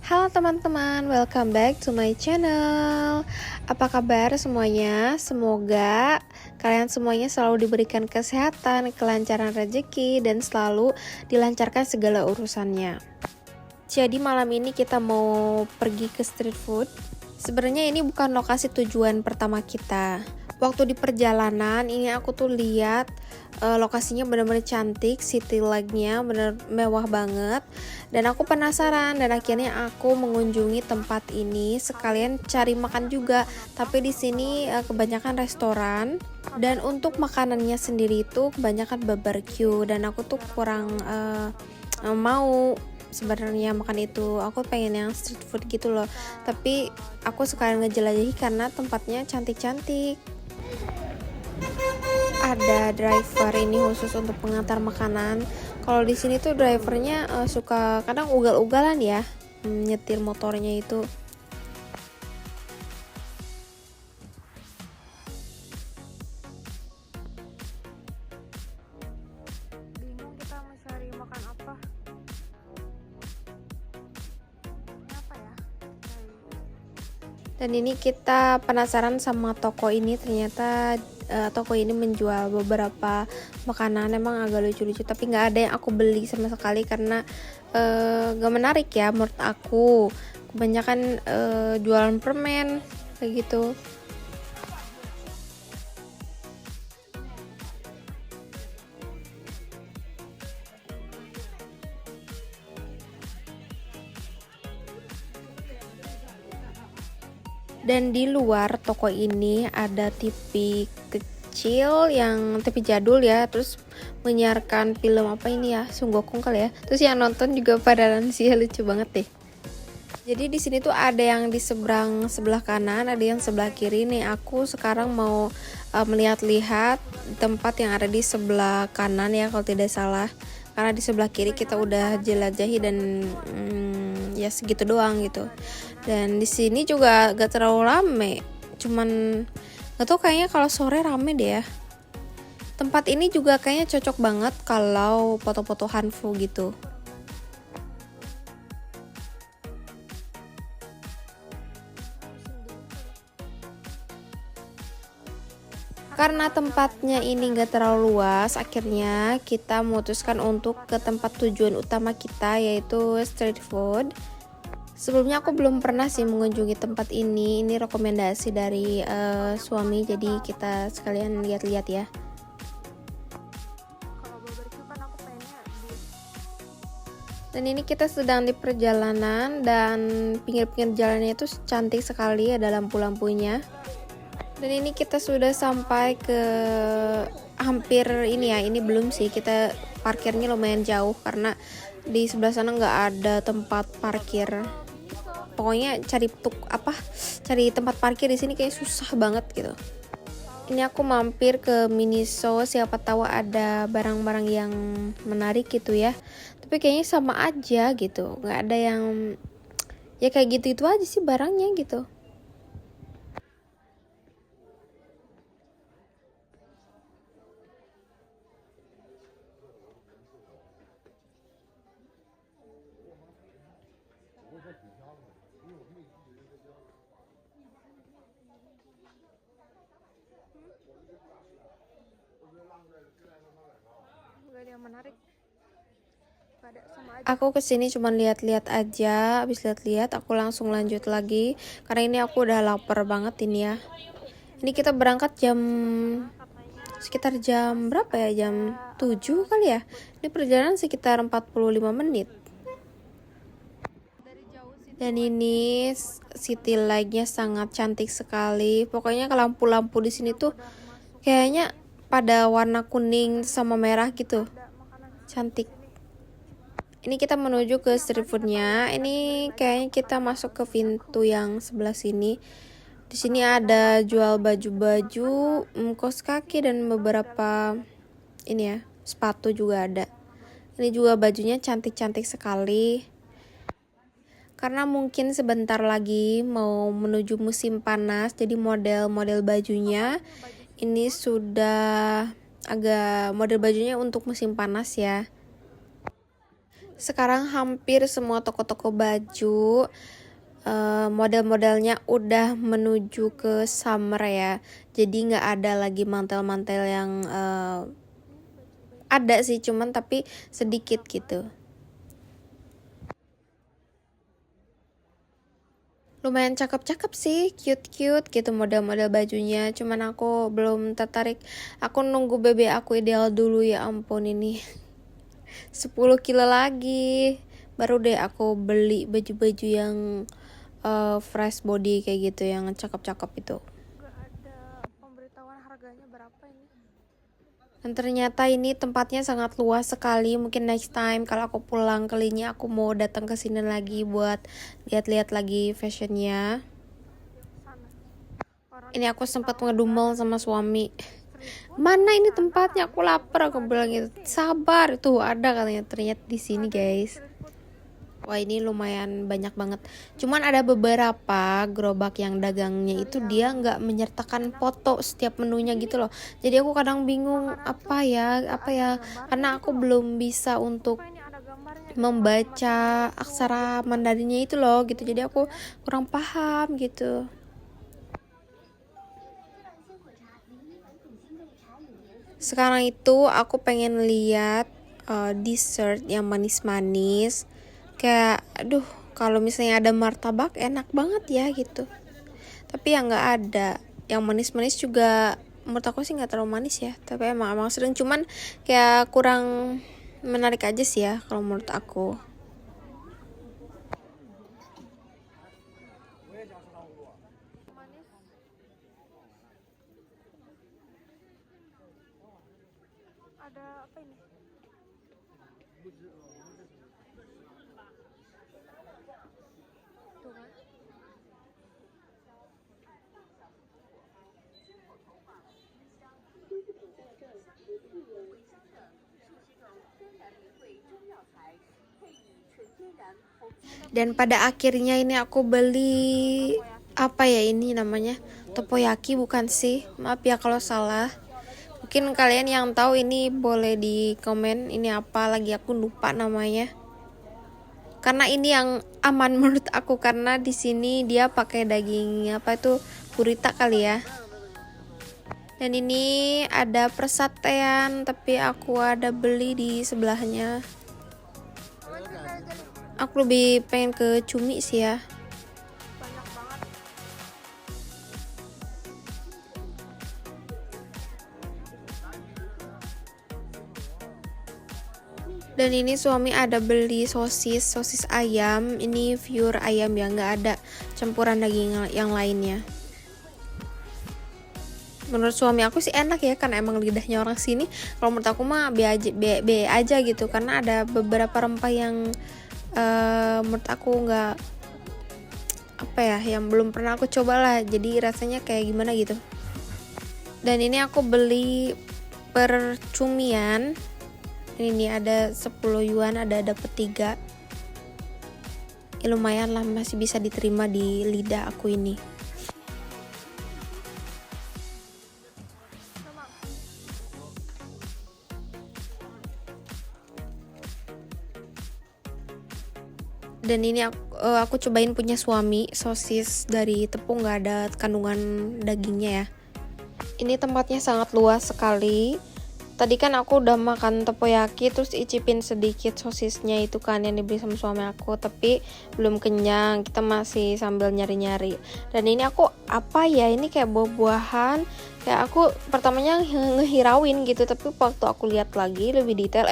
Halo teman-teman, welcome back to my channel. Apa kabar semuanya? Semoga kalian semuanya selalu diberikan kesehatan, kelancaran rezeki, dan selalu dilancarkan segala urusannya. Jadi malam ini kita mau pergi ke street food. Sebenarnya ini bukan lokasi tujuan pertama kita. Waktu di perjalanan ini aku tuh lihat lokasinya benar-benar cantik, city like-nya benar mewah banget, dan aku penasaran dan akhirnya aku mengunjungi tempat ini sekalian cari makan juga. Tapi di sini kebanyakan restoran, dan untuk makanannya sendiri itu kebanyakan barbecue, dan aku tuh kurang mau sebenarnya makan itu. Aku pengen yang street food gitu loh, tapi aku sekalian ngejelajahi karena tempatnya cantik-cantik. Ada driver ini khusus untuk pengantar makanan. Kalau di sini tuh drivernya suka kadang ugal-ugalan ya, nyetir motornya itu. Bingung kita mau cari makan apa. Apa ya? Dan ini kita penasaran sama toko ini, ternyata toko ini menjual beberapa makanan emang agak lucu-lucu, tapi nggak ada yang aku beli sama sekali karena gak menarik ya menurut aku. Kebanyakan jualan permen kayak gitu. Dan di luar toko ini ada TV kecil, yang TV jadul ya, terus menyiarkan film apa ini ya, Sun Gokong kali ya. Terus yang nonton juga pada lansia, lucu banget deh. Jadi di sini tuh ada yang di sebelah kanan, ada yang sebelah kiri nih. Aku sekarang mau melihat-lihat tempat yang ada di sebelah kanan ya kalau tidak salah. Karena di sebelah kiri kita udah jelajahi dan ya segitu doang gitu. Dan di sini juga gak terlalu rame. Cuman gak tau, kayaknya kalau sore rame deh ya. Tempat ini juga kayaknya cocok banget kalau foto-foto hanfu gitu. Karena tempatnya ini gak terlalu luas, akhirnya kita memutuskan untuk ke tempat tujuan utama kita, yaitu street food. Sebelumnya aku belum pernah sih mengunjungi tempat ini rekomendasi dari suami, jadi kita sekalian lihat-lihat ya. Dan ini kita sedang di perjalanan, dan pinggir-pinggir jalannya itu cantik sekali, ada lampu-lampunya. Dan ini kita sudah sampai ke hampir ini ya, ini belum sih, kita parkirnya lumayan jauh karena di sebelah sana nggak ada tempat parkir. Pokoknya cari tempat parkir di sini kayak susah banget gitu. Ini aku mampir ke Miniso, siapa tahu ada barang-barang yang menarik gitu ya. Tapi kayaknya sama aja gitu, nggak ada yang ya kayak gitu itu aja sih barangnya gitu. Gak ada yang menarik. Aku kesini cuma lihat-lihat aja, habis lihat-lihat aku langsung lanjut lagi karena ini aku udah lapar banget ini ya. Ini kita berangkat sekitar jam berapa ya, jam 7 kali ya. Ini perjalanan sekitar 45 menit. Dan ini city light-nya sangat cantik sekali. Pokoknya lampu-lampu di sini tuh kayaknya pada warna kuning sama merah gitu. Cantik. Ini kita menuju ke street foodnya. Ini kayaknya kita masuk ke pintu yang sebelah sini. Di sini ada jual baju-baju, kaos kaki, dan beberapa ini ya, sepatu juga ada. Ini juga bajunya cantik-cantik sekali. Karena mungkin sebentar lagi mau menuju musim panas, jadi model-model bajunya ini sudah agak model bajunya untuk musim panas ya. Sekarang hampir semua toko-toko baju model-modelnya udah menuju ke summer ya. Jadi nggak ada lagi mantel-mantel yang ada sih, cuman tapi sedikit gitu. Lumayan cakep-cakep sih, cute-cute gitu model-model bajunya. Cuman aku belum tertarik. Aku nunggu bebek aku ideal dulu, ya ampun ini. 10 kilo lagi baru deh aku beli baju-baju yang fresh body kayak gitu, yang cakep-cakep itu. Gak ada pemberitahuan harganya berapa ini. Dan ternyata ini tempatnya sangat luas sekali. Mungkin next time kalau aku pulang ke Linyi, aku mau datang ke sini lagi buat lihat-lihat lagi fashionnya. Ini aku sempat ngedumel sama suami, mana ini tempatnya, aku lapar, aku bilang gitu. Sabar, tuh ada katanya, ternyata di sini guys. Wah, ini lumayan banyak banget. Cuman ada beberapa gerobak yang dagangnya itu dia nggak menyertakan foto setiap menunya gitu loh. Jadi aku kadang bingung apa ya, karena aku belum bisa untuk membaca aksara Mandarinnya itu loh gitu. Jadi aku kurang paham gitu. Sekarang itu aku pengen lihat dessert yang manis-manis. Kayak aduh, kalau misalnya ada martabak enak banget ya gitu. Tapi yang nggak ada. Yang manis-manis juga menurut aku sih nggak terlalu manis ya. Tapi emang sering, cuman kayak kurang menarik aja sih ya kalau menurut aku. Ada apa ini? Tuh kan? Dan pada akhirnya ini aku beli apa ya ini namanya? Teppanyaki bukan sih? Maaf ya kalau salah. Mungkin kalian yang tahu ini boleh di komen ini apa, lagi aku lupa namanya. Karena ini yang aman menurut aku, karena di sini dia pakai daging apa itu, burita kali ya. Dan ini ada persatean, tapi aku ada beli di sebelahnya. Aku lebih pengen ke cumi sih ya. Dan ini suami ada beli sosis ayam. Ini pure ayam ya, nggak ada campuran daging yang lainnya. Menurut suami aku sih enak ya, karena emang lidahnya orang sini. Kalau menurut aku mah be aja gitu, karena ada beberapa rempah yang menurut aku nggak apa ya, yang belum pernah aku coba lah. Jadi rasanya kayak gimana gitu. Dan ini aku beli percumian. Ini ada 10 yuan, ada dapet 3. Ya lumayan lah, masih bisa diterima di lidah aku ini. Dan ini aku cobain punya suami, sosis dari tepung, nggak ada kandungan dagingnya ya. Ini tempatnya sangat luas sekali. Tadi kan aku udah makan teppanyaki, terus icipin sedikit sosisnya itu kan yang dibeli sama suami aku, tapi belum kenyang, kita masih sambil nyari-nyari. Dan ini aku apa ya, ini kayak buah-buahan, kayak aku pertamanya ngehirauin gitu, tapi waktu aku lihat lagi lebih detail,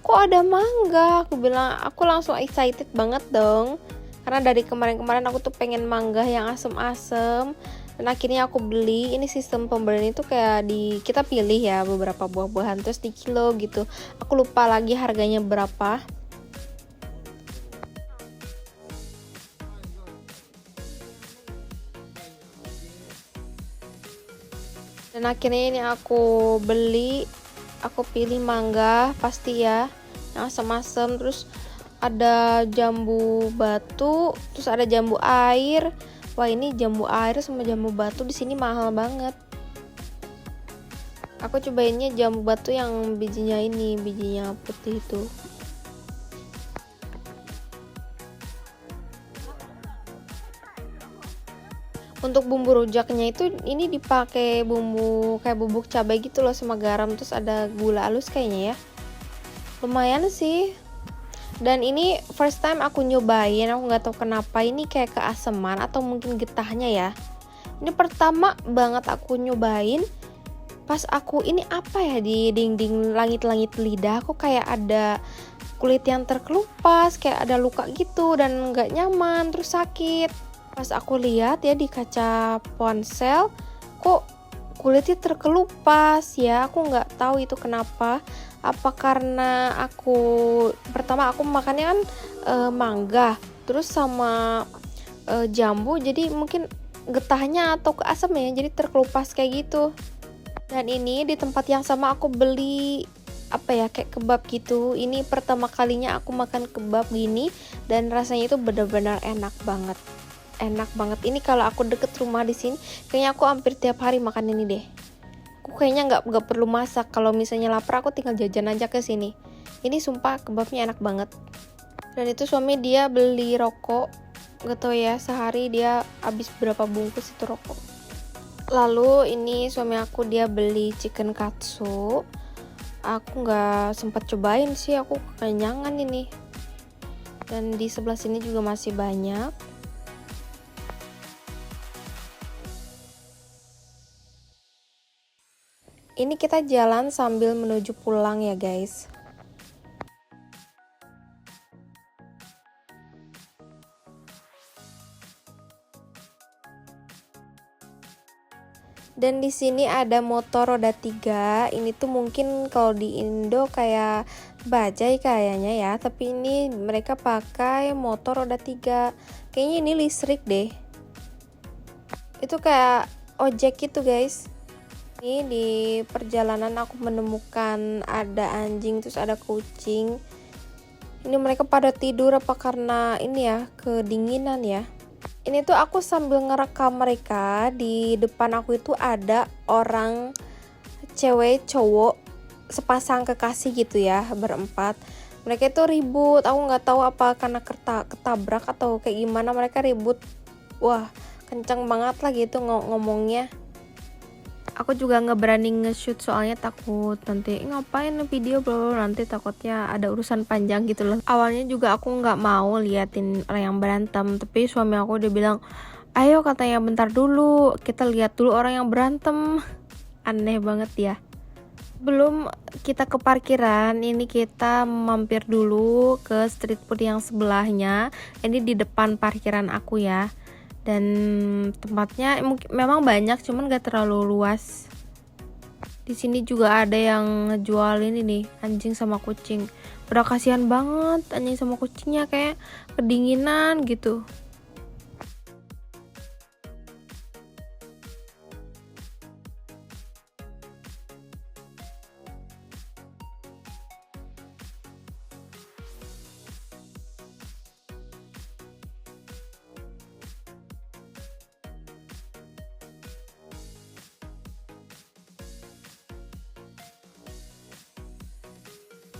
kok ada mangga, aku bilang, aku langsung excited banget dong, karena dari kemarin-kemarin aku tuh pengen mangga yang asem-asem. Dan akhirnya aku beli. Ini sistem pembelian itu kayak kita pilih ya beberapa buah-buahan, terus di kilo gitu. Aku lupa lagi harganya berapa. Dan akhirnya ini aku beli. Aku pilih mangga pasti ya, yang asam-asam. Terus ada jambu batu, terus ada jambu air. Wah, ini jambu air sama jambu batu di sini mahal banget. Aku cobainnya jambu batu yang bijinya putih itu. Untuk bumbu rujaknya itu ini dipakai bumbu kayak bubuk cabai gitu loh sama garam, terus ada gula halus kayaknya ya. Lumayan sih. Dan ini first time aku nyobain, aku nggak tahu kenapa ini kayak keaseman atau mungkin getahnya ya. Ini pertama banget aku nyobain, pas aku ini apa ya, di dinding langit-langit lidah aku kayak ada kulit yang terkelupas, kayak ada luka gitu dan nggak nyaman, terus sakit. Pas aku lihat ya di kaca ponsel, kok kulitnya terkelupas ya, aku nggak tahu itu kenapa. Apa karena aku pertama aku makannya kan mangga terus sama jambu, jadi mungkin getahnya atau keasam ya, jadi terkelupas kayak gitu. Dan ini di tempat yang sama aku beli apa ya, kayak kebab gitu. Ini pertama kalinya aku makan kebab gini dan rasanya itu benar-benar enak banget. Enak banget. Ini kalau aku deket rumah di sini, kayaknya aku hampir tiap hari makan ini deh. Aku kayaknya nggak perlu masak. Kalau misalnya lapar aku tinggal jajan aja ke sini. Ini sumpah kebabnya enak banget. Dan itu suami dia beli rokok, gak tau ya sehari dia habis berapa bungkus itu rokok. Lalu ini suami aku dia beli chicken katsu. Aku nggak sempat cobain sih, aku kekenyangan ini. Dan di sebelah sini juga masih banyak. Ini kita jalan sambil menuju pulang ya guys. Dan di sini ada motor roda 3. Ini tuh mungkin kalau di Indo kayak bajai kayaknya ya, tapi ini mereka pakai motor roda 3. Kayaknya ini listrik deh. Itu kayak ojek gitu guys. Ini di perjalanan aku menemukan ada anjing terus ada kucing. Ini mereka pada tidur apa karena ini ya kedinginan ya. Ini tuh aku sambil ngerekam mereka. Di depan aku itu ada orang cewek cowok sepasang kekasih gitu ya, berempat. Mereka itu ribut, aku nggak tahu apa karena ketabrak atau kayak gimana, mereka ribut. Wah kencang banget lah gitu ngomongnya. Aku juga nggak berani nge-shoot soalnya takut nanti ngapain video bro, nanti takutnya ada urusan panjang gitu loh. Awalnya juga aku nggak mau liatin orang yang berantem, tapi suami aku udah bilang ayo katanya bentar dulu kita lihat dulu orang yang berantem. Aneh banget ya. Belum kita ke parkiran, ini kita mampir dulu ke street food yang sebelahnya. Ini di depan parkiran aku ya. Dan tempatnya memang banyak cuman gak terlalu luas. Di sini juga ada yang ngejual ini nih, anjing sama kucing. Udah kasihan banget anjing sama kucingnya, kayak kedinginan gitu.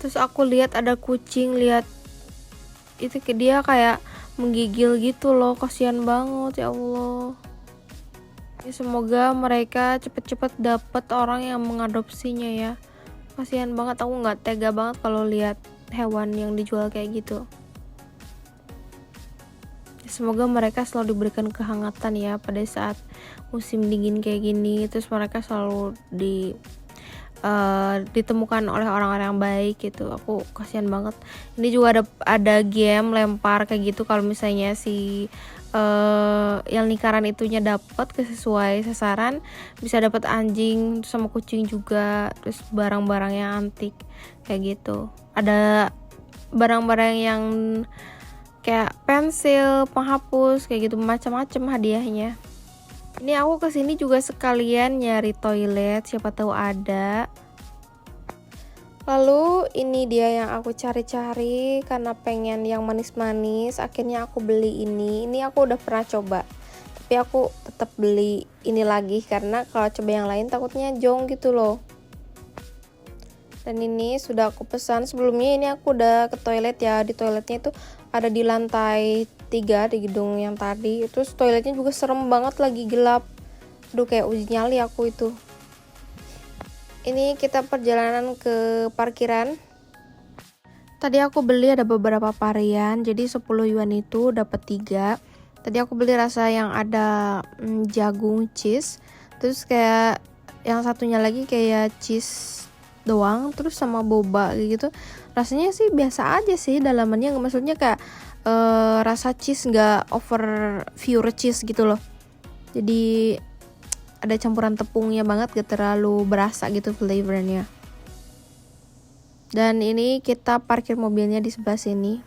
Terus aku lihat ada kucing, lihat itu dia kayak menggigil gitu loh, kasihan banget ya Allah. Ya, semoga mereka cepet-cepet dapet orang yang mengadopsinya ya. Kasihan banget, aku nggak tega banget kalau lihat hewan yang dijual kayak gitu. Semoga mereka selalu diberikan kehangatan ya pada saat musim dingin kayak gini. Terus mereka selalu ditemukan oleh orang-orang yang baik gitu. Aku kasihan banget. Ini juga ada game lempar kayak gitu, kalau misalnya si yang lingkaran itunya dapat sesuai sasaran bisa dapat anjing sama kucing juga, terus barang-barang yang antik kayak gitu. Ada barang-barang yang kayak pensil, penghapus kayak gitu, macam-macam hadiahnya. Ini aku kesini juga sekalian nyari toilet, siapa tahu ada. Lalu ini dia yang aku cari-cari karena pengen yang manis-manis. Akhirnya aku beli ini. Ini aku udah pernah coba, tapi aku tetap beli ini lagi karena kalau coba yang lain takutnya jong gitu loh. Dan ini sudah aku pesan sebelumnya. Ini aku udah ke toilet ya. Di toiletnya itu ada di lantai 3 di gedung yang tadi. Terus toiletnya juga serem banget, lagi gelap. Aduh, kayak uji nyali aku itu. Ini kita perjalanan ke parkiran. Tadi aku beli ada beberapa varian, jadi 10 yuan itu dapat 3. Tadi aku beli rasa yang ada jagung cheese, terus kayak yang satunya lagi kayak cheese doang, terus sama boba gitu. Rasanya sih biasa aja sih, dalamannya maksudnya kayak rasa cheese nggak over pure cheese gitu loh. Jadi ada campuran tepungnya banget, gak terlalu berasa gitu flavornya. Dan ini kita parkir mobilnya di sebelah sini.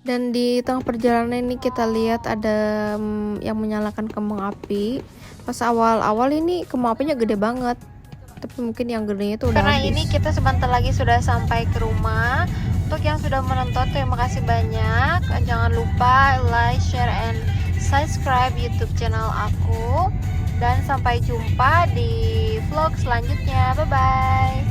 Dan di tengah perjalanan ini kita lihat ada yang menyalakan kembang api. Pas awal-awal ini kembang apinya gede banget. Tapi mungkin yang gedenya itu udah Karena habis. ini kita sebentar lagi sudah sampai ke rumah. Untuk yang sudah menonton, terima kasih banyak. Jangan lupa like, share, and subscribe YouTube channel aku. Dan sampai jumpa di vlog selanjutnya. Bye-bye.